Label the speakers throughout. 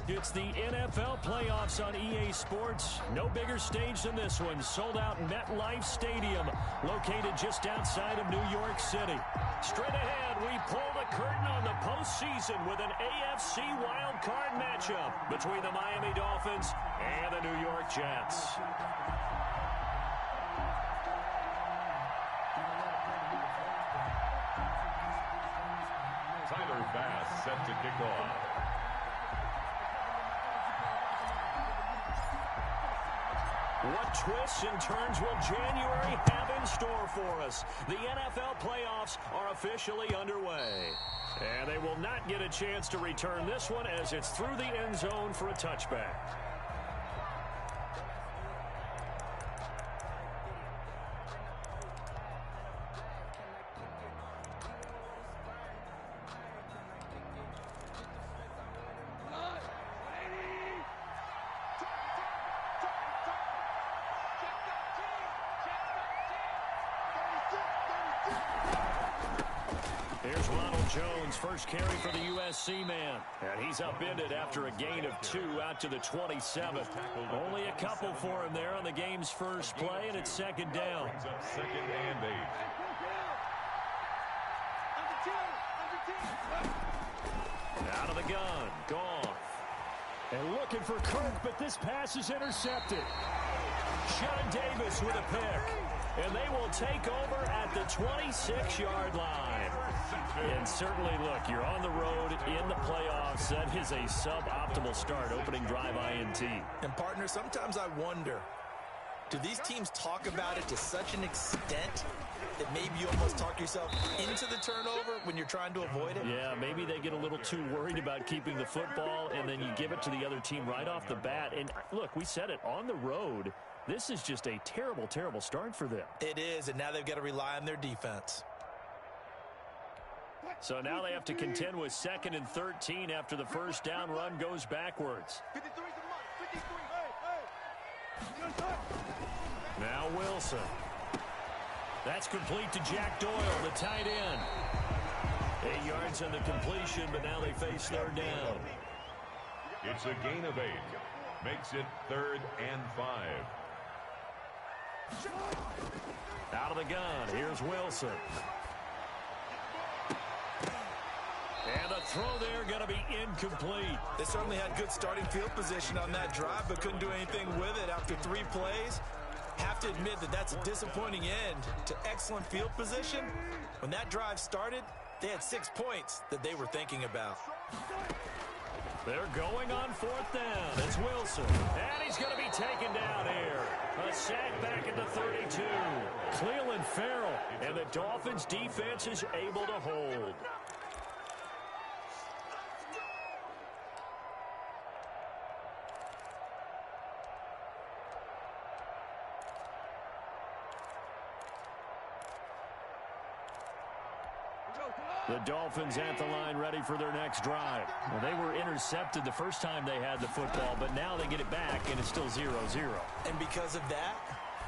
Speaker 1: It's the NFL playoffs on EA Sports. No bigger stage than this one. Sold out MetLife Stadium, located just outside of New York City. Straight ahead, we pull the curtain on the postseason with an AFC wildcard matchup between the Miami Dolphins and the New York Jets.
Speaker 2: Tyler Bass set to kick off.
Speaker 1: What twists and turns will January have in store for us? The NFL playoffs are officially underway. And they will not get a chance to return this one as it's through the end zone for a touchback. Here's Ronald Jones, first carry for the USC man. And he's upended after a gain of 2 out to the 27. Only a couple for him there on the game's first play, and it's second down.
Speaker 2: Second and 8.
Speaker 1: Out of the gun, gone.
Speaker 3: And looking for Kirk, but this pass is intercepted.
Speaker 1: Sean Davis with a pick. And they will take over at the 26-yard line. And certainly, look, you're on the road in the playoffs. That is a suboptimal start, opening drive INT.
Speaker 4: And, partner, sometimes I wonder, do these teams talk about it to such an extent that maybe you almost talk yourself into the turnover when you're trying to avoid it?
Speaker 1: Yeah, maybe they get a little too worried about keeping the football, and then you give it to the other team right off the bat. And, look, we said it, on the road, this is just a terrible, terrible start for them.
Speaker 4: It is, and now they've got to rely on their defense.
Speaker 1: So now they have to contend with 2nd and 13 after the first down run goes backwards. Now Wilson. That's complete to Jack Doyle, the tight end. 8 yards on the completion, but now they face third down.
Speaker 2: It's a gain of 8. Makes it 3rd and 5.
Speaker 1: Out of the gun, here's Wilson. And the throw there going to be incomplete.
Speaker 4: They certainly had good starting field position on that drive, but couldn't do anything with it after 3 plays. Have to admit that that's a disappointing end to excellent field position. When that drive started, they had 6 points that they were thinking about.
Speaker 1: They're going on 4th down. It's Wilson. And he's going to be taken down here. A sack back at the 32. Cleveland Farrell. And the Dolphins defense is able to hold. The Dolphins at the line ready for their next drive. Well, they were intercepted the first time they had the football, but now they get it back, and it's still 0-0.
Speaker 4: And because of that,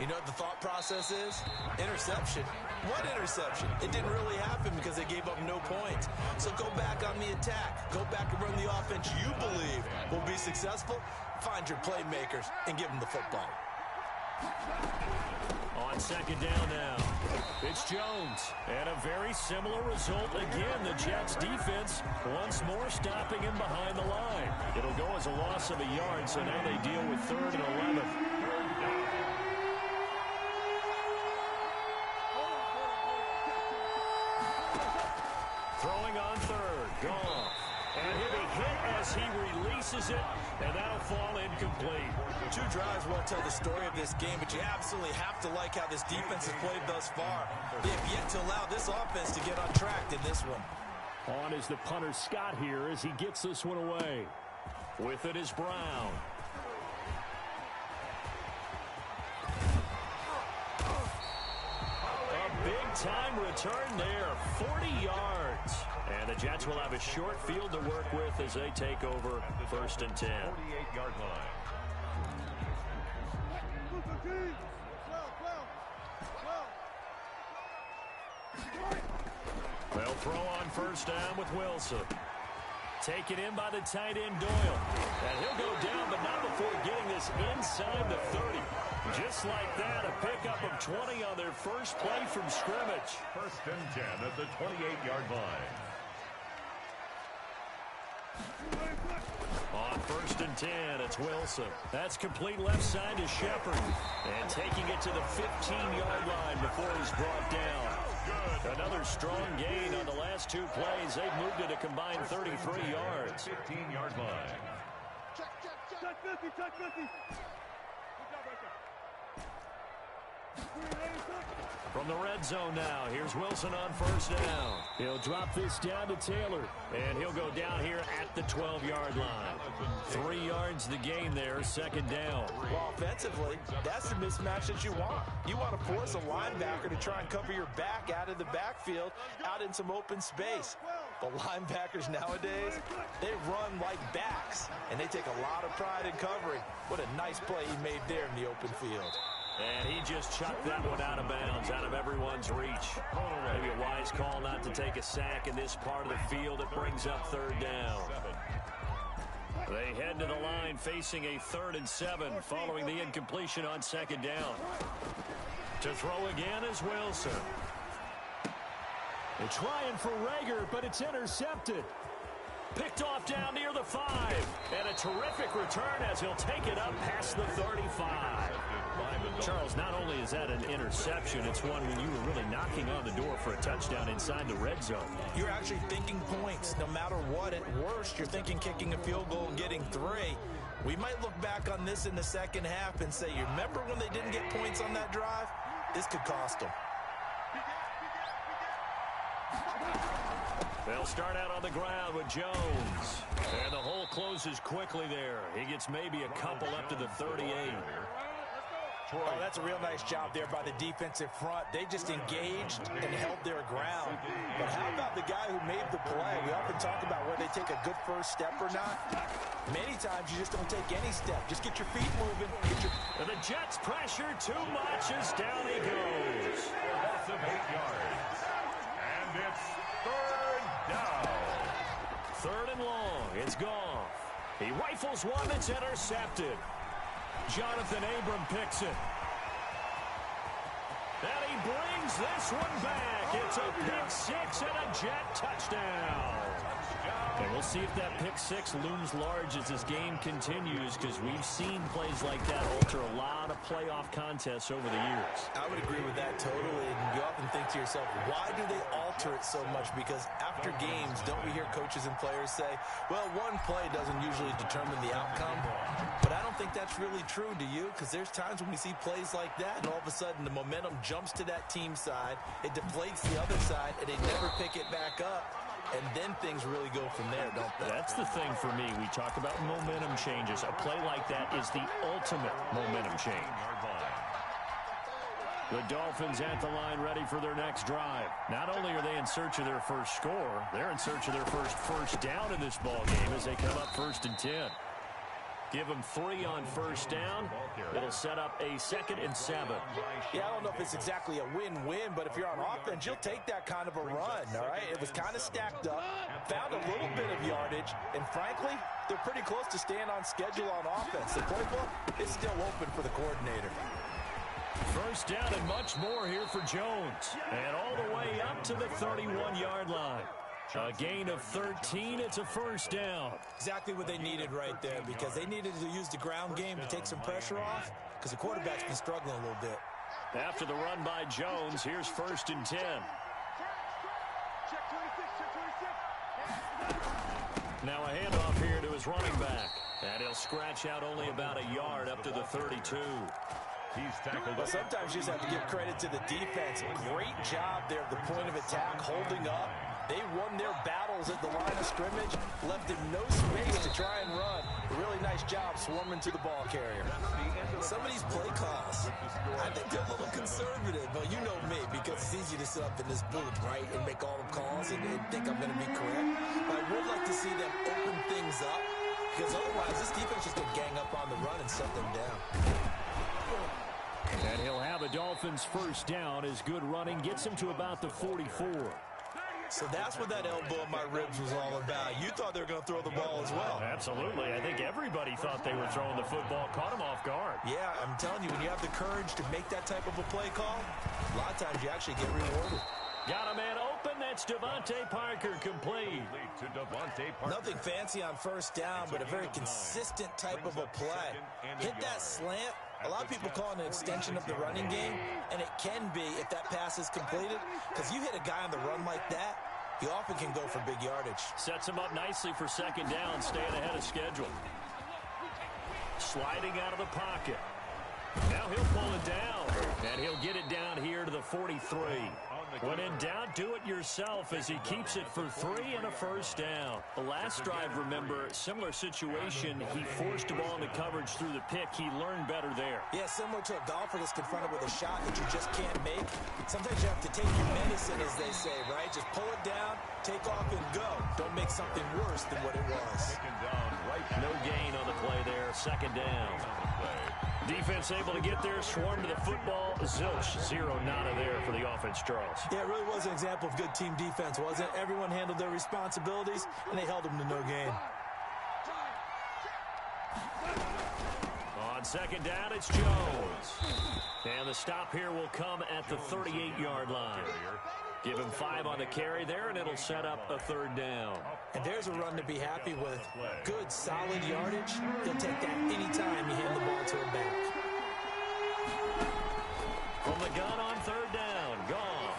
Speaker 4: you know what the thought process is? Interception. What interception? It didn't really happen because they gave up no points. So go back on the attack. Go back and run the offense you believe will be successful. Find your playmakers and give them the football.
Speaker 1: On second down now, it's Jones. And a very similar result again. The Jets defense once more stopping him behind the line. It'll go as a loss of a yard, so now they deal with 3rd and 11. Throwing on 3rd, gone. And he'll be hit as he releases it, and that'll fall incomplete.
Speaker 4: 2 drives won't tell the story of this game, but you absolutely have to like how this defense has played thus far. They have yet to allow this offense to get on track in this one.
Speaker 3: On is the punter Scott here as he gets this one away.
Speaker 1: With it is Brown. A big-time return there, 40 yards. And the Jets will have a short field to work with as they take over 1st and 10.
Speaker 2: 48-yard line.
Speaker 1: They'll throw on first down with Wilson. Taken in by the tight end, Doyle. And he'll go down, but not before getting this inside the 30. Just like that, a pickup of 20 on their first play from scrimmage.
Speaker 2: 1st and 10 at the 28-yard line.
Speaker 1: On 1st and 10, it's Wilson. That's complete left side to Shepard. And taking it to the 15-yard line before he's brought down. Another strong gain on the last 2 plays. They've moved it a combined 33 yards.
Speaker 2: 15-yard line.
Speaker 3: Check 50, check 50.
Speaker 1: From the red zone now, here's Wilson on 1st down. He'll drop this down to Taylor, and he'll go down here at the 12-yard line. 3 yards the gain there, 2nd down.
Speaker 4: Well, offensively, that's the mismatch that you want. You want to force a linebacker to try and cover your back out of the backfield, out in some open space. But linebackers nowadays, they run like backs, and they take a lot of pride in covering. What a nice play he made there in the open field.
Speaker 1: And he just chucked that one out of bounds, out of everyone's reach. Maybe a wise call not to take a sack in this part of the field. It brings up 3rd down. They head to the line facing a 3rd and 7 following the incompletion on 2nd down. To throw again is Wilson.
Speaker 3: They're trying for Rager, but it's intercepted.
Speaker 1: Picked off down near the 5. And a terrific return as he'll take it up past the 35. Charles, not only is that an interception, it's one when you were really knocking on the door for a touchdown inside the red zone.
Speaker 4: You're actually thinking points. No matter what, at worst, you're thinking kicking a field goal and getting 3. We might look back on this in the second half and say, you remember when they didn't get points on that drive? This could cost them.
Speaker 1: They'll start out on the ground with Jones. And the hole closes quickly there. He gets maybe a couple up to the 38.
Speaker 4: Oh, that's a real nice job there by the defensive front. They just engaged and held their ground. But how about the guy who made the play? We often talk about whether they take a good first step or not. Many times you just don't take any step. Just get your feet moving.
Speaker 1: And the Jets pressure too much as down he goes.
Speaker 2: Loss of 8 yards. And it's 3rd down.
Speaker 1: 3rd and long. It's gone. He rifles one that's intercepted. Jonathan Abram picks it. And he brings this one back. It's a pick 6 and a Jet touchdown. And we'll see if that pick 6 looms large as this game continues, because we've seen plays like that alter a lot of playoff contests over the years.
Speaker 4: I would agree with that totally. And you often think to yourself, why do they alter it so much? Because after games, don't we hear coaches and players say, well, one play doesn't usually determine the outcome. But I don't think that's really true, do you? Because there's times when we see plays like that, and all of a sudden the momentum jumps to that team side, it deflates the other side, and they never pick it back up. And then things really go from there, don't they?
Speaker 1: That's the thing for me. We talk about momentum changes. A play like that is the ultimate momentum change. The Dolphins at the line ready for their next drive. Not only are they in search of their first score, they're in search of their first down in this ball game as they come up 1st and 10. Give them 3 on 1st down. It'll set up a 2nd and 7.
Speaker 4: Yeah, I don't know if it's exactly a win-win, but if you're on offense, you'll take that kind of a run, all right? It was kind of stacked up, found a little bit of yardage, and frankly, they're pretty close to staying on schedule on offense. The playbook is still open for the coordinator.
Speaker 1: 1st down and much more here for Jones. And all the way up to the 31-yard line. A gain of 13. It's a 1st down.
Speaker 4: Exactly what they needed right there, because they needed to use the ground game to take some pressure off, because the quarterback's been struggling a little bit.
Speaker 1: After the run by Jones, here's 1st and 10. Now a handoff here to his running back. And he'll scratch out only about a yard up to the 32.
Speaker 2: He's tackled.
Speaker 4: But sometimes you just have to give credit to the defense. Great job there at the point of attack, holding up. They won their battles at the line of scrimmage, left him no space to try and run. A really nice job swarming to the ball carrier. Some of these play calls, I think they're a little conservative, but you know me, because it's easy to sit up in this booth, right, and make all the calls and think I'm going to be correct. But I would like to see them open things up, because otherwise this defense just going to gang up on the run and shut them down.
Speaker 1: And he'll have a Dolphins 1st down as good running gets him to about the 44.
Speaker 4: So that's what that elbow in my ribs was all about. You thought they were going to throw the ball as well.
Speaker 1: Absolutely. I think everybody thought they were throwing the football, caught him off guard.
Speaker 4: Yeah, I'm telling you, when you have the courage to make that type of a play call, a lot of times you actually get rewarded.
Speaker 1: Got a man open. That's Devontae Parker, complete.
Speaker 4: Nothing fancy on first down, but a very consistent type of a play. Hit that slant. A lot of people call it an extension of the running game, and it can be if that pass is completed, because you hit a guy on the run like that, he often can go for big yardage.
Speaker 1: Sets him up nicely for second down, staying ahead of schedule. Sliding out of the pocket. Now he'll pull it down, and he'll get it down here to the 43. When in doubt, do it yourself as he keeps it for 3 and a first down. The last drive, remember, similar situation. He forced the ball into coverage through the pick. He learned better there.
Speaker 4: Yeah, similar to a golfer that's confronted with a shot that you just can't make. Sometimes you have to take your medicine, as they say, right? Just pull it down, take off, and go. Don't make something worse than what it was.
Speaker 1: No gain on the play there. Second down. Defense able to get there, swarm to the football. Zilch, 0 nada there for the offense, Charles.
Speaker 4: Yeah, it really was an example of good team defense, wasn't it? Everyone handled their responsibilities, and they held them to no gain.
Speaker 1: On second down, it's Jones. And the stop here will come at the 38-yard line. Give him 5 on the carry there, and it'll set up a third down.
Speaker 4: And there's a run to be happy with. Good, solid yardage. He'll take that anytime you hand the ball to him back.
Speaker 1: From the gun on third down, gone.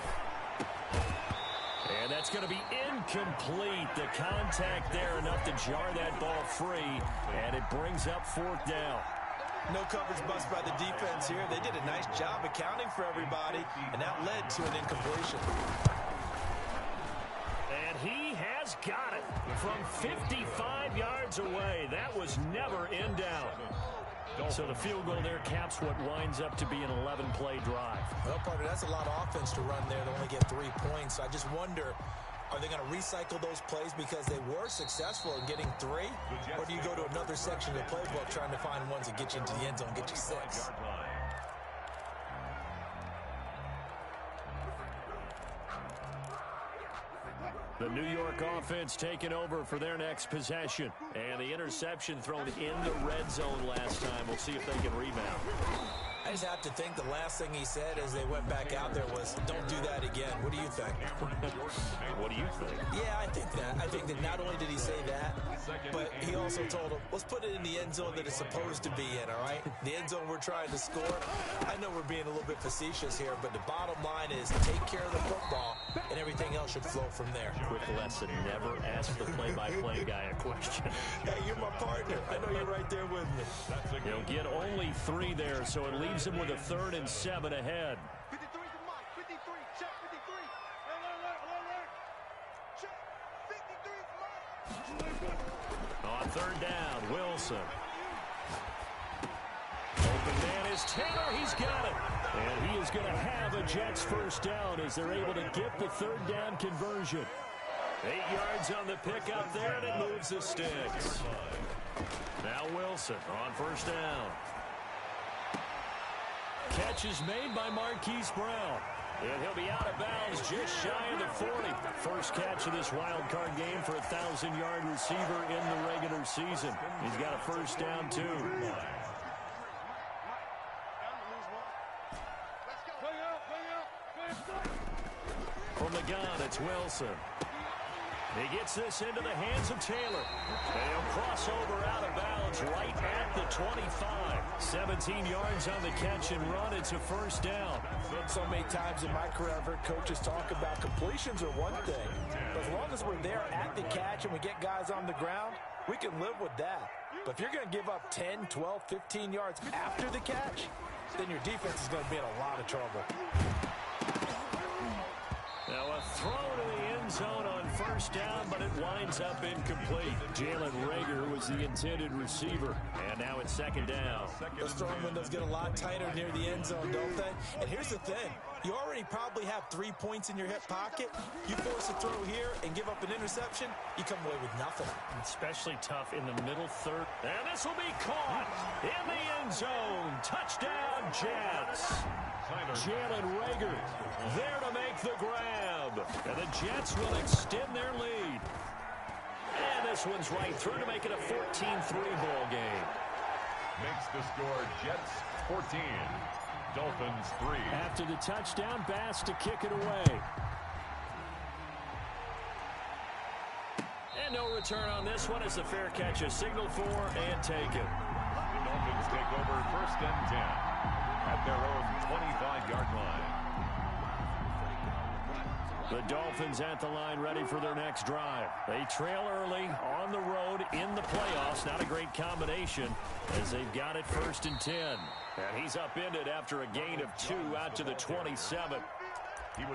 Speaker 1: And that's going to be incomplete. The contact there enough to jar that ball free, and it brings up fourth down.
Speaker 4: No coverage bust by the defense here. They did a nice job accounting for everybody, and that led to an incompletion.
Speaker 1: And he has got it from 55 yards away. That was never in doubt. So the field goal there caps what winds up to be an 11-play drive.
Speaker 4: Well, partner, that's a lot of offense to run there to only get 3 points. So I just wonder, are they going to recycle those plays because they were successful in getting 3? Or do you go to another section of the playbook trying to find ones that get you into the end zone and get you 6?
Speaker 1: The New York offense taking over for their next possession. And the interception thrown in the red zone last time. We'll see if they can rebound.
Speaker 4: I just have to think the last thing he said as they went back out there was, don't do that again. What do you think?
Speaker 1: What do you think?
Speaker 4: Yeah, I think that. I think that not only did he say that, but he also told him, let's put it in the end zone that it's supposed to be in, all right? The end zone we're trying to score. I know we're being a little bit facetious here, but the bottom line is take care of the football, and everything else should flow from there.
Speaker 1: Quick lesson, never ask the play-by-play guy a question.
Speaker 4: Hey, you're my partner. I know you're right there with me.
Speaker 1: He'll get only 3 there, so it leaves him with a 3rd and 7 ahead.
Speaker 5: 53 to Mike. 53. Check 53. Alert. Check 53 Mike.
Speaker 1: On third down, Wilson. Open man is Taylor. He's got it. And he is going to have a Jets first down as they're able to get the third down conversion. 8 yards on the pickup there, and it moves the sticks. Now Wilson on first down. Catch is made by Marquise Brown. And he'll be out of bounds just shy of the 40. First catch of this wild card game for a 1,000-yard receiver in the regular season. He's got a first down, too. From the gun, it's Wilson. He gets this into the hands of Taylor. And he'll cross over out of bounds right at the 25. 17 yards on the catch and run. It's a first down.
Speaker 4: So many times in my career, I've heard coaches talk about completions are one thing. But as long as we're there at the catch and we get guys on the ground, we can live with that. But if you're going to give up 10, 12, 15 yards after the catch, then your defense is going to be in a lot of trouble.
Speaker 1: Now a throw to the end zone on first down, but it winds up incomplete. Jalen Reagor was the intended receiver. And now it's second down.
Speaker 4: Those throwing windows get a lot tighter near the end zone, don't they? And here's the thing. You already probably have 3 points in your hip pocket. You force a throw here and give up an interception, you come away with nothing.
Speaker 1: Especially tough in the middle third. And this will be caught in the end zone. Touchdown, Jets. Jalen Reagor there to make the grab. And the Jets will extend their lead. And this one's right through to make it a 14-3 ball game.
Speaker 2: Makes the score Jets 14, Dolphins 3.
Speaker 3: After the touchdown, Bass to kick it away.
Speaker 1: And no return on this one as the fair catch is signaled for and taken.
Speaker 2: The Dolphins take over 1st and 10 at their own 25-yard line.
Speaker 1: The Dolphins at the line ready for their next drive. They trail early on the road in the playoffs. Not a great combination as they've got it 1st and 10. And he's upended after a gain of 2 out to the 27.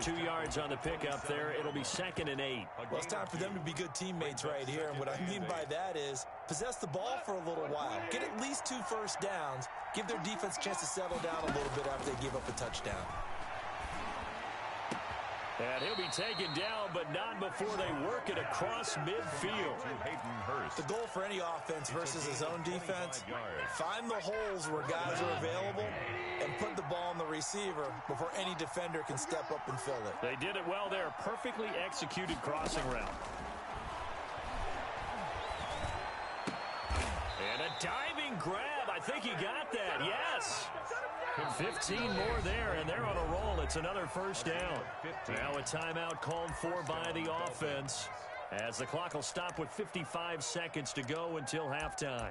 Speaker 1: 2 yards on the pickup there. It'll be 2nd and 8.
Speaker 4: Well, it's time for them to be good teammates right here. And what I mean by that is possess the ball for a little while. Get at least 2 first downs. Give their defense a chance to settle down a little bit after they give up a touchdown.
Speaker 1: And he'll be taken down, but not before they work it across midfield.
Speaker 4: The goal for any offense versus his own defense, find the holes where guys are available and put the ball on the receiver before any defender can step up and fill it.
Speaker 1: They did it well there. Perfectly executed crossing route. And a diving grab. I think he got that. Yes. 15 more there, and they're on a roll. It's another first down. Now a timeout called for by the offense as the clock will stop with 55 seconds to go until halftime.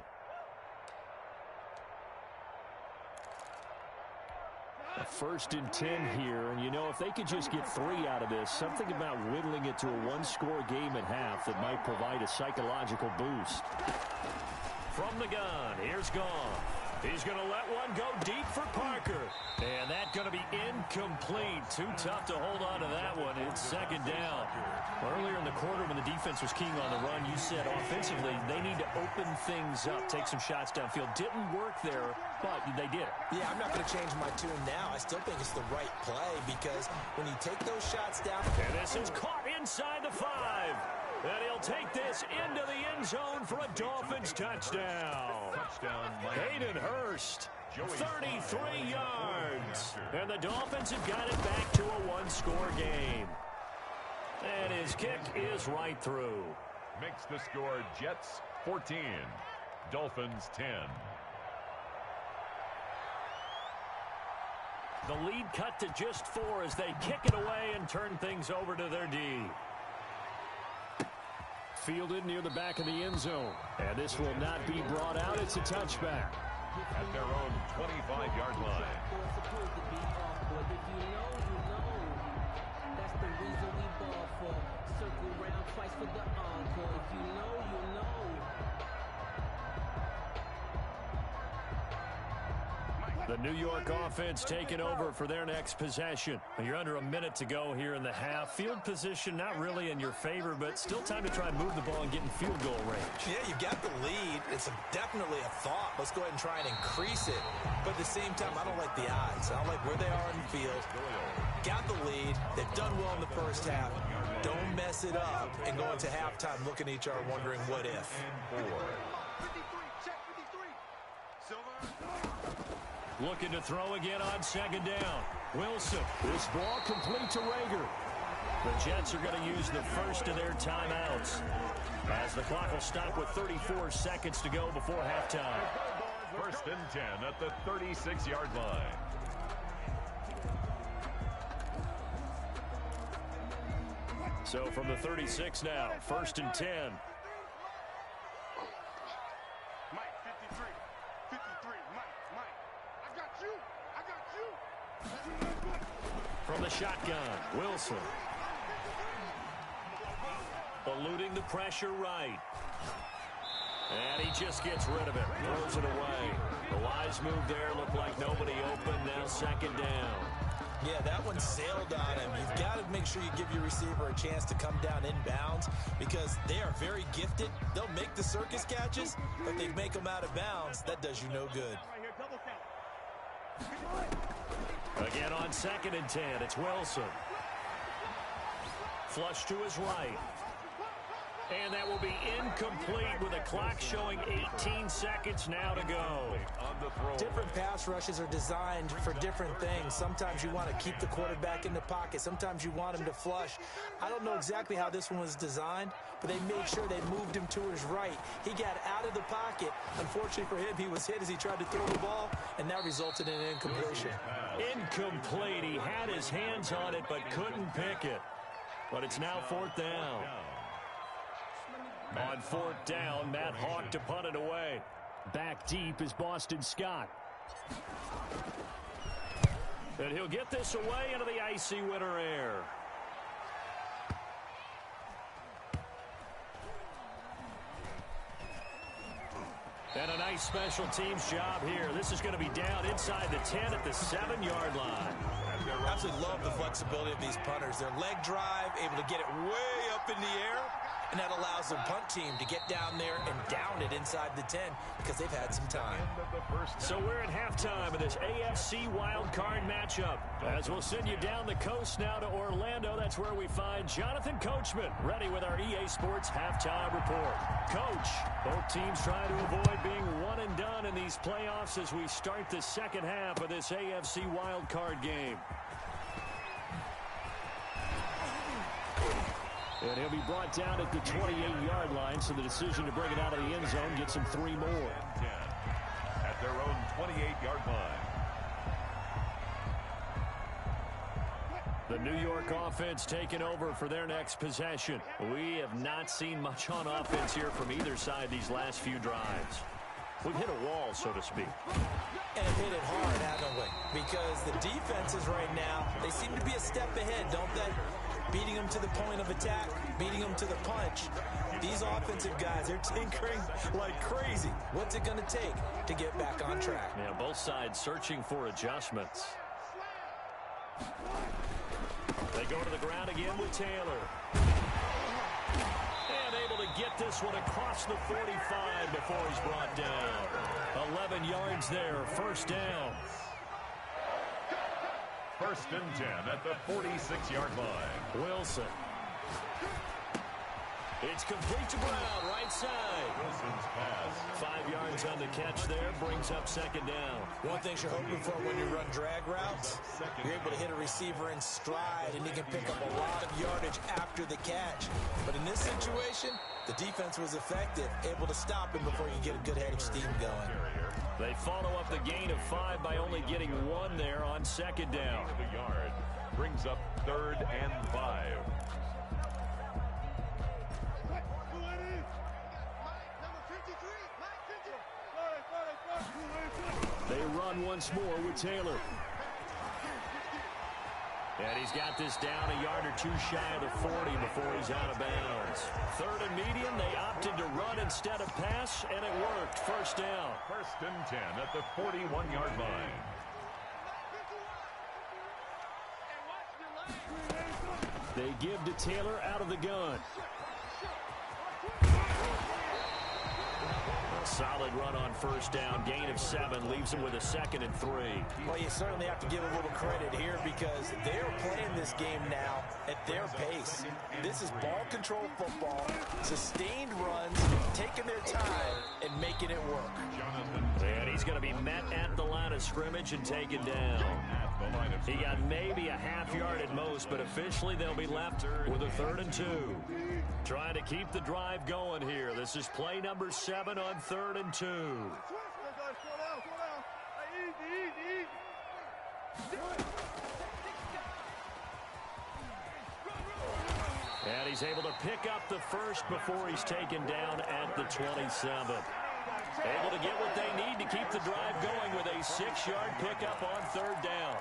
Speaker 1: A 1st and 10 here, and you know, if they could just get 3 out of this, something about whittling it to a one-score game at half that might provide a psychological boost. From the gun, here's Goff. He's going to let one go deep for Parker. And that's going to be incomplete. Too tough to hold on to that one. It's 2nd down. Earlier in the quarter when the defense was keying on the run, you said offensively they need to open things up, take some shots downfield. Didn't work there, but they did it.
Speaker 4: Yeah, I'm not going to change my tune now. I still think it's the right play because when you take those shots down.
Speaker 1: And this is caught inside the 5. And he'll take this into the end zone for a Dolphins touchdown. Hayden Hurst, 33 yards. And the Dolphins have got it back to a one-score game. And his kick is right through.
Speaker 2: Makes the score Jets 14, Dolphins 10.
Speaker 1: The lead cut to just 4 as they kick it away and turn things over to their D.
Speaker 3: Fielded near the back of the end zone. And this will not be brought out. It's a touchback.
Speaker 2: At their own 25-yard line.
Speaker 6: That's the reason we ball for. Circle round twice for the encore. If you know, you know.
Speaker 1: The New York offense taking over for their next possession. You're under a minute to go here in the half. Field position not really in your favor, but still time to try and move the ball and get in field goal range.
Speaker 4: Yeah, you've got the lead. It's definitely a thought. Let's go ahead and try and increase it. But at the same time, I don't like the odds. I don't like where they are in the field. Got the lead. They've done well in the first half. Don't mess it up and go into halftime looking at each other wondering what if.
Speaker 5: 53, check 53. Silver.
Speaker 1: Looking to throw again on 2nd down. Wilson. This ball complete to Rager. The Jets are going to use the first of their timeouts as the clock will stop with 34 seconds to go before halftime.
Speaker 2: 1st and 10 at the 36-yard line.
Speaker 1: So from the 36 now, 1st and 10.
Speaker 5: Mike, 53. 53, Mike. I got you.
Speaker 1: From the shotgun, Wilson. Eluding the pressure right. And he just gets rid of it. Throws it away. The wise move there. Looked like nobody open. Now 2nd down.
Speaker 4: Yeah, that one sailed on him. You've got to make sure you give your receiver a chance to come down inbounds because they are very gifted. They'll make the circus catches, but they make them out of bounds. That does you no good.
Speaker 1: Again on 2nd and 10, it's Wilson. Flush to his right. And that will be incomplete with a clock showing 18 seconds now to go.
Speaker 4: Different pass rushes are designed for different things. Sometimes you want to keep the quarterback in the pocket. Sometimes you want him to flush. I don't know exactly how this one was designed, but they made sure they moved him to his right. He got out of the pocket. Unfortunately for him, he was hit as he tried to throw the ball, and that resulted in an incompletion.
Speaker 1: Incomplete. He had his hands on it but couldn't pick it. But it's now fourth down. On fourth down, Matt Hawk to punt it away. Back deep is Boston Scott. And he'll get this away into the icy winter air. And a nice special teams job here. This is going to be down inside the 10 at the 7-yard line.
Speaker 4: I absolutely love the flexibility of these punters. Their leg drive, able to get it way up in the air, and that allows the punt team to get down there and down it inside the 10 because they've had some time.
Speaker 1: So we're at halftime of this AFC wildcard matchup. As we'll send you down the coast now to Orlando, that's where we find Jonathan Coachman ready with our EA Sports halftime report. Coach, both teams try to avoid being one and done in these playoffs as we start the second half of this AFC wildcard game. And he'll be brought down at the 28-yard line, so the decision to bring it out of the end zone gets him 3 more.
Speaker 2: At their own 28-yard line.
Speaker 1: The New York offense taking over for their next possession. We have not seen much on offense here from either side these last few drives. We've hit a wall, so to speak.
Speaker 4: And hit it hard, haven't we? Because the defenses right now, they seem to be a step ahead, don't they? Beating them to the point of attack, beating them to the punch. These offensive guys, they're tinkering like crazy. What's it going to take to get back on track?
Speaker 1: Yeah, both sides searching for adjustments. They go to the ground again with Taylor. And able to get this one across the 45 before he's brought down. 11 yards there, first down.
Speaker 2: First and 10 at the 46-yard line.
Speaker 1: Wilson. It's complete to Brown, right side.
Speaker 2: Wilson's pass.
Speaker 1: 5 yards on the catch there, brings up second down.
Speaker 4: One thing you're hoping for when you run drag routes, you're able to hit a receiver in stride, and he can pick up a lot of yardage after the catch. But in this situation, the defense was effective, able to stop him before you get a good head of steam going.
Speaker 1: They follow up the gain of 5 by only getting 1 there on second down.
Speaker 2: The yard brings up 3rd and 5.
Speaker 1: They run once more with Taylor. And he's got this down a yard or 2 shy of the 40 before he's out of bounds. 3rd and medium, they opted to run instead of pass, and it worked. First down.
Speaker 2: First and 10 at the 41-yard line.
Speaker 1: They give to Taylor out of the gun. Solid run on first down. Gain of 7 leaves him with a 2nd and 3.
Speaker 4: Well, you certainly have to give a little credit here because they're playing this game now at their pace. This is ball control football, sustained runs, taking their time and making it work.
Speaker 1: And he's going to be met at the line of scrimmage and taken down. He got maybe a half yard at most, but officially they'll be left with a 3rd and 2. Trying to keep the drive going here. This is play number 7 on 3rd and 2. And he's able to pick up the first before he's taken down at the 27. Able to get what they need to keep the drive going with a 6-yard pickup on 3rd down.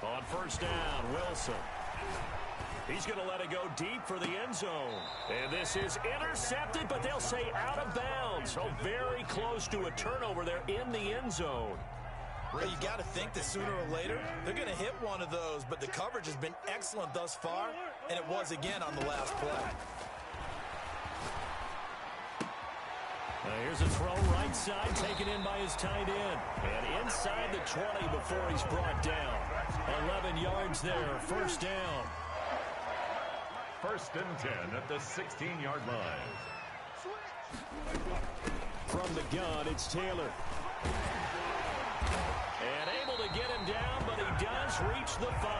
Speaker 1: On first down, Wilson. He's going to let it go deep for the end zone. And this is intercepted, but they'll say out of bounds. So very close to a turnover there in the end zone.
Speaker 4: Well, you got to think that sooner or later they're going to hit one of those, but the coverage has been excellent thus far, and it was again on the last play.
Speaker 1: Here's a throw right side, taken in by his tight end. And inside the 20 before he's brought down. 11 yards there, first down.
Speaker 2: First and 10 at the 16-yard line.
Speaker 3: From the gun, it's Taylor.
Speaker 1: And able to get him down, but he does reach the 5.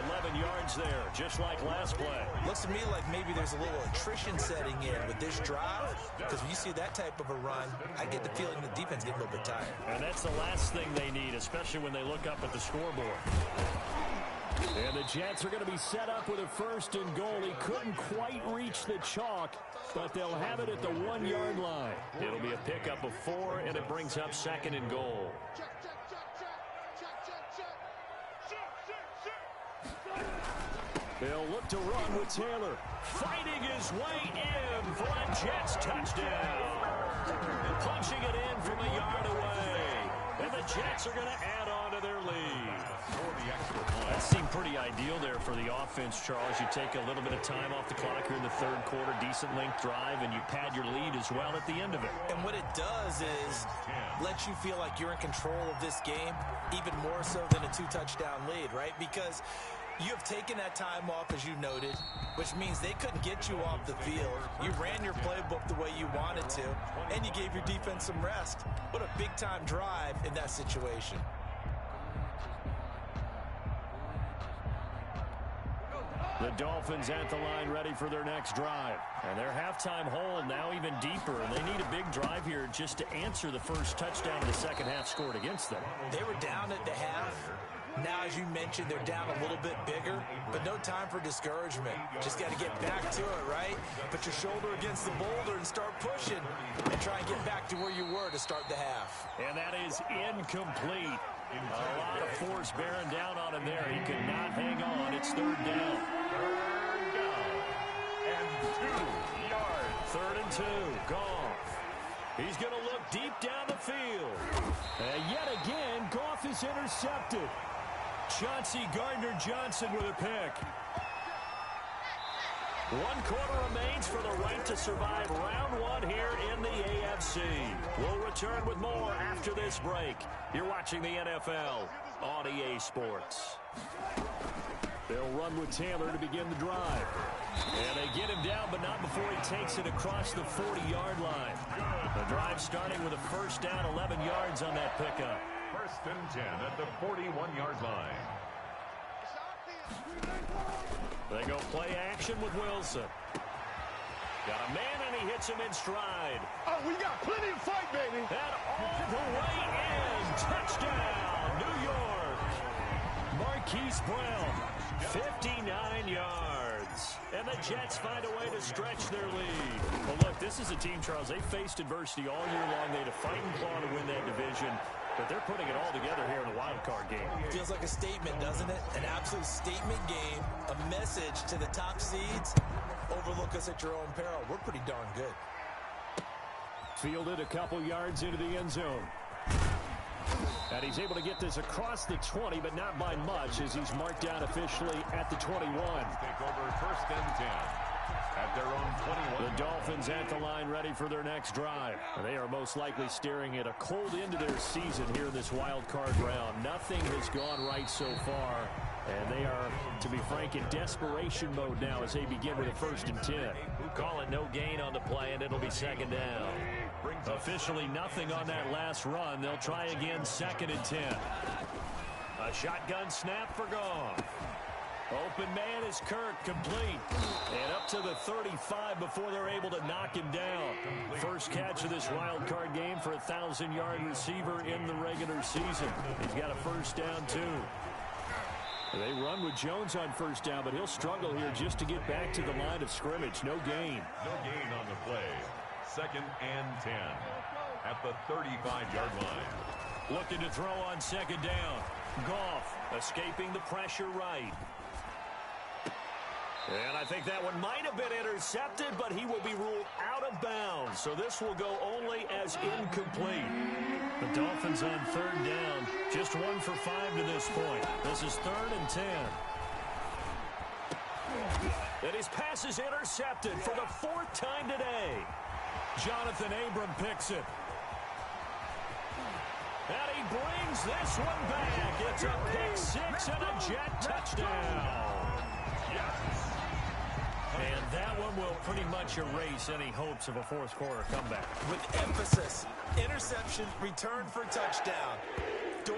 Speaker 1: 11 yards there, just like last play.
Speaker 4: Looks to me like maybe there's a little attrition setting in with this drive, because when you see that type of a run, I get the feeling the defense get a little bit tired.
Speaker 1: And that's the last thing they need, especially when they look up at the scoreboard.
Speaker 3: And the Jets are going to be set up with a first and goal. He couldn't quite reach the chalk, but they'll have it at the 1-yard line.
Speaker 1: It'll be a pickup of 4, and it brings up second and goal.
Speaker 3: They'll look to run with Taylor.
Speaker 1: Fighting his way in for a Jets touchdown. Punching it in from a yard away. And the Jets are going to add on to their lead. That seemed pretty ideal there for the offense, Charles. You take a little bit of time off the clock here in the third quarter, decent length drive, and you pad your lead as well at the end of it.
Speaker 4: And what it does is let you feel like you're in control of this game, even more so than a 2-touchdown lead, right? Because you have taken that time off, as you noted, which means they couldn't get you off the field. You ran your playbook the way you wanted to, and you gave your defense some rest. What a big-time drive in that situation.
Speaker 3: The Dolphins at the line ready for their next drive.
Speaker 1: And their halftime hole now even deeper, and they need a big drive here just to answer the first touchdown the second half scored against them.
Speaker 4: They were down at the half. Now, as you mentioned, they're down a little bit bigger, but no time for discouragement. Just got to get back to it, right? Put your shoulder against the boulder and start pushing and try and get back to where you were to start the half.
Speaker 1: And that is incomplete. A lot of force bearing down on him there. He could not hang on. It's third down.
Speaker 2: Third down and 2 yards.
Speaker 1: Third and 2. Goff. He's going to look deep down the field.
Speaker 3: And yet again, Goff is intercepted.
Speaker 1: Chauncey Gardner-Johnson with a pick. 1 quarter remains for the right to survive round 1 here in the AFC. We'll return with more after this break. You're watching the NFL on EA Sports.
Speaker 3: They'll run with Taylor to begin the drive.
Speaker 1: And they get him down, but not before he takes it across the 40-yard line. The drive starting with a first down, 11 yards on that pickup.
Speaker 2: First and 10 at the 41-yard line.
Speaker 1: They go play action with Wilson. Got a man, and he hits him in stride.
Speaker 5: Oh, we got plenty to fight, baby.
Speaker 1: And all the way in. Touchdown, New York. Marquise Brown, 59 yards. And the Jets find a way to stretch their lead. Well, look, this is a team, Charles. They faced adversity all year long. They had to fight and claw to win that division. But they're putting it all together here in a wild card game.
Speaker 4: Feels like a statement, doesn't it? An absolute statement game, a message to the top seeds. Overlook us at your own peril. We're pretty darn good.
Speaker 3: Fielded a couple yards into the end zone. And he's able to get this across the 20, but not by much, as he's marked down officially at the 21.
Speaker 2: Take over first and 10 at their own 21.
Speaker 3: The Dolphins at the line ready for their next drive. They are most likely staring at a cold end to their season here in this wild card round. Nothing has gone right so far, and they are, to be frank, in desperation mode now as they begin with a first and 10.
Speaker 1: Call it no gain on the play, and it'll be second down. Officially nothing on that last run. They'll try again, second and 10. A shotgun snap for Goff. Open man is Kirk, complete. And up to the 35 before they're able to knock him down. First catch of this wild card game for a 1,000-yard receiver in the regular season. He's got a first down, too.
Speaker 3: They run with Jones on first down, but he'll struggle here just to get back to the line of scrimmage. No gain.
Speaker 2: No gain on the play. Second and 10 at the 35-yard line.
Speaker 1: Looking to throw on second down. Goff escaping the pressure right. And I think that one might have been intercepted, but he will be ruled out of bounds. So this will go only as incomplete. The Dolphins on third down, just 1 for 5 to this point. This is third and 10. And his pass is intercepted for the 4th time today. Jonathan Abram picks it. And he brings this one back. It's a pick six and a Jet touchdown. And that one will pretty much erase any hopes of a fourth quarter comeback.
Speaker 4: With emphasis, interception, return for touchdown. Door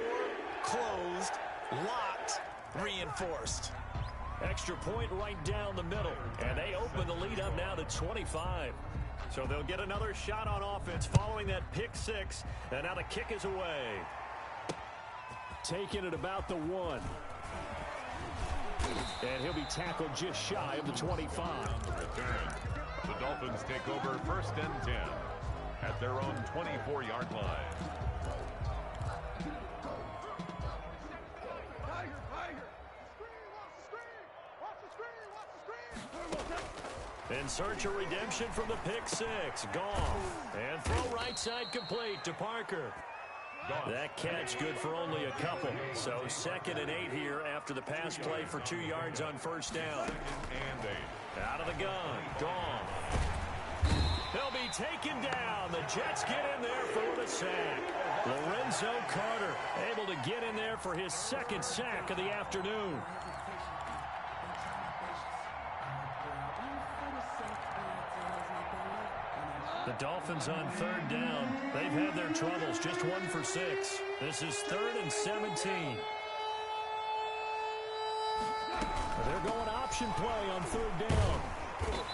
Speaker 4: closed, locked, reinforced.
Speaker 1: Extra point right down the middle. And they open the lead up now to 25. So they'll get another shot on offense following that pick six. And now the kick is away. Taking it about the 1. And he'll be tackled just shy of the 25.
Speaker 2: Return. The Dolphins take over 1st and 10 at their own 24-yard line.
Speaker 1: In search of redemption from the pick six. Goff. And throw right side complete to Parker. That catch good for only a couple. So 2nd and 8 here after the pass play for 2 yards on first down.
Speaker 2: 2nd and 8.
Speaker 1: Out of the gun. Goff. He'll be taken down. The Jets get in there for the sack. Lorenzo Carter able to get in there for his 2nd sack of the afternoon. The Dolphins on 3rd down. They've had their troubles. Just 1 for 6. This is 3rd and 17. They're going option play on 3rd down.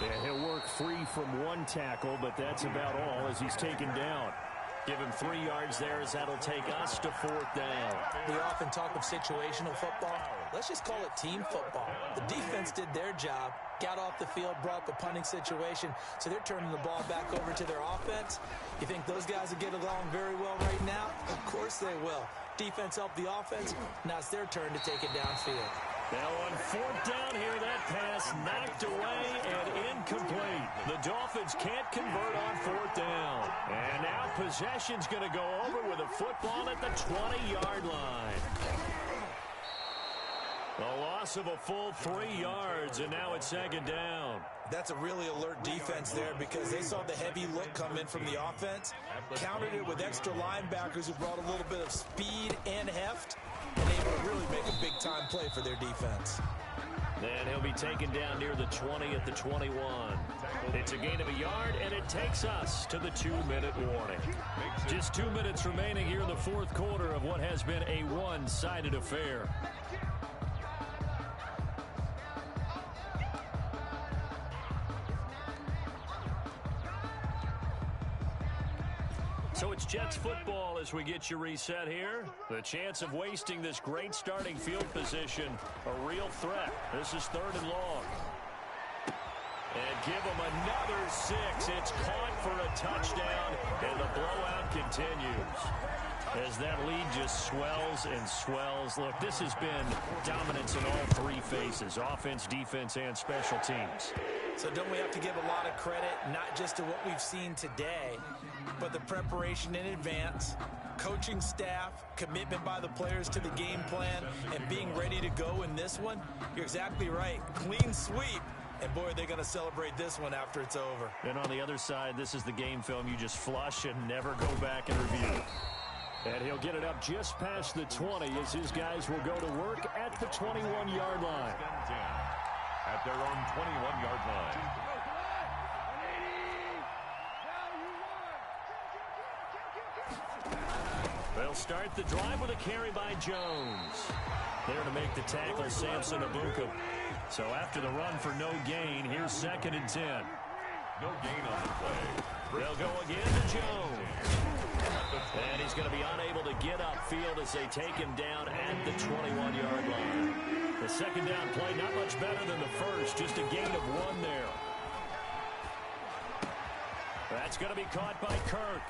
Speaker 1: And he'll work free from 1 tackle, but that's about all as he's taken down. Give him 3 yards there as that'll take us to 4th down.
Speaker 4: We often talk of situational football. Let's just call it team football. The defense did their job, got off the field, brought the punting situation, so they're turning the ball back over to their offense. You think those guys will get along very well right now? Of course they will. Defense helped the offense. Now it's their turn to take it downfield.
Speaker 1: Now on 4th down here, that pass knocked away and incomplete. The Dolphins can't convert on 4th down. And now possession's going to go over with a football at the 20-yard line. A loss of a full 3 yards, and now it's 2nd down.
Speaker 4: That's a really alert defense there because they saw the heavy look come in from the offense, countered it with extra linebackers who brought a little bit of speed and heft, and able to really make a big-time play for their defense.
Speaker 1: And he'll be taken down near the 20 at the 21. It's a gain of a yard, and it takes us to the 2-minute warning. Just 2 minutes remaining here in the 4th quarter of what has been a one-sided affair. So it's Jets football as we get you reset here. The chance of wasting this great starting field position, a real threat. This is 3rd and long. And give them another 6. It's caught for a touchdown, and the blowout continues. As that lead just swells and swells. Look, this has been dominance in all 3 phases, offense, defense, and special teams.
Speaker 4: So don't we have to give a lot of credit, not just to what we've seen today, but the preparation in advance, coaching staff, commitment by the players to the game plan, and being ready to go in this one? You're exactly right. Clean sweep. And, boy, they're going to celebrate this one after it's over.
Speaker 1: And on the other side, this is the game film you just flush and never go back and review. And he'll get it up just past the 20 as his guys will go to work at the 21-yard line.
Speaker 2: At their own 21-yard line.
Speaker 1: They'll start the drive with a carry by Jones. There to make the tackle, Samson Abuka. So after the run for no gain, here's 2nd and 10.
Speaker 2: No gain on the play.
Speaker 1: They'll go again to Jones. And he's going to be unable to get upfield as they take him down at the 21-yard line. The 2nd down play, not much better than the first, just a gain of 1 there. That's going to be caught by Kirk.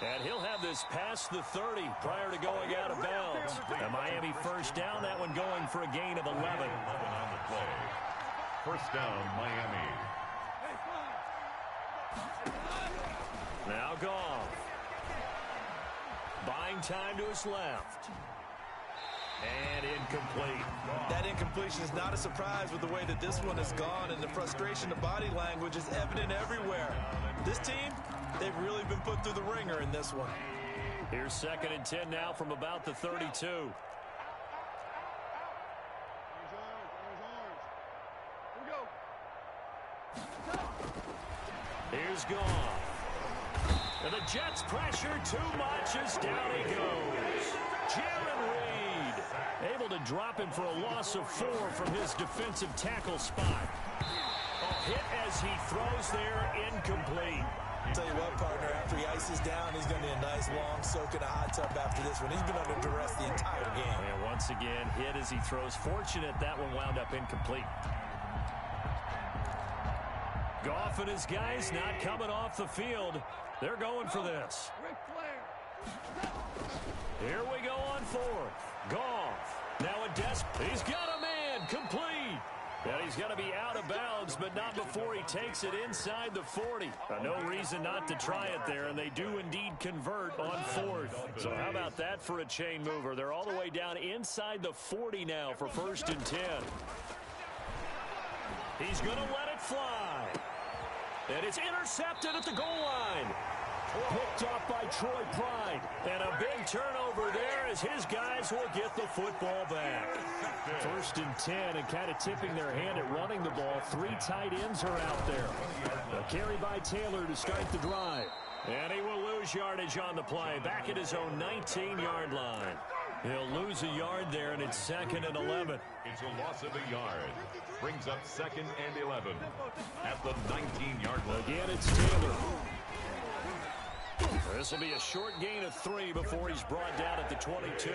Speaker 1: And he'll have this past the 30 prior to going out of bounds. A Miami 1st down, that one going for a gain of 11.
Speaker 2: 11 on the play. 1st down, Miami.
Speaker 1: Now Goff. Buying time to his left.
Speaker 3: And incomplete.
Speaker 4: That incompletion is not a surprise with the way that this one has gone, and the frustration of body language is evident everywhere. This team, they've really been put through the ringer in this one.
Speaker 3: Here's 2nd and 10 now from about the 32. Here's gone. And the Jets pressure too much as down he goes. Jaron Reed able to drop him for a loss of 4 from his defensive tackle spot. A hit as he throws there, incomplete.
Speaker 4: I'll tell you what, partner, after he ices down, he's going to need a nice long soak in a hot tub after this one. He's been under duress the entire game.
Speaker 3: And once again, hit as he throws. Fortunate that one wound up incomplete. Goff and his guys not coming off the field. They're going for this. Here we go on 4th. Goff. Now a he's got a man. Complete. And he's going to be out of bounds, but not before he takes it inside the 40. No reason not to try it there, and they do indeed convert on 4th. So how about that for a chain mover? They're all the way down inside the 40 now for 1st and 10. He's going to let it fly. And it's intercepted at the goal line. Picked off by Troy Pride. And a big turnover there as his guys will get the football back. 1st and 10, and kind of tipping their hand at running the ball. 3 tight ends are out there. A carry by Taylor to start the drive. And he will lose yardage on the play. Back at his own 19-yard line. He'll lose a yard there, and it's 2nd and 11.
Speaker 2: It's a loss of a yard. Brings up 2nd and 11 at the 19-yard line.
Speaker 3: Again, it's Taylor. This will be a short gain of 3 before he's brought down at the 22.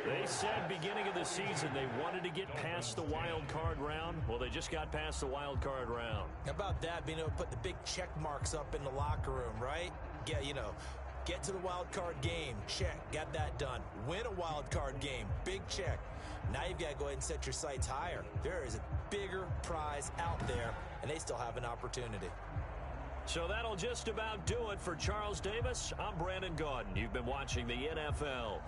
Speaker 3: They said beginning of the season they wanted to get past the wild card round. Well, they just got past the wild card round.
Speaker 4: How about that, being able to put the big check marks up in the locker room, right? Get to the wild card game. Check. Got that done. Win a wild card game. Big check. Now you've got to go ahead and set your sights higher. There is a bigger prize out there, and they still have an opportunity.
Speaker 3: So that'll just about do it for Charles Davis. I'm Brandon Gaudin. You've been watching the NFL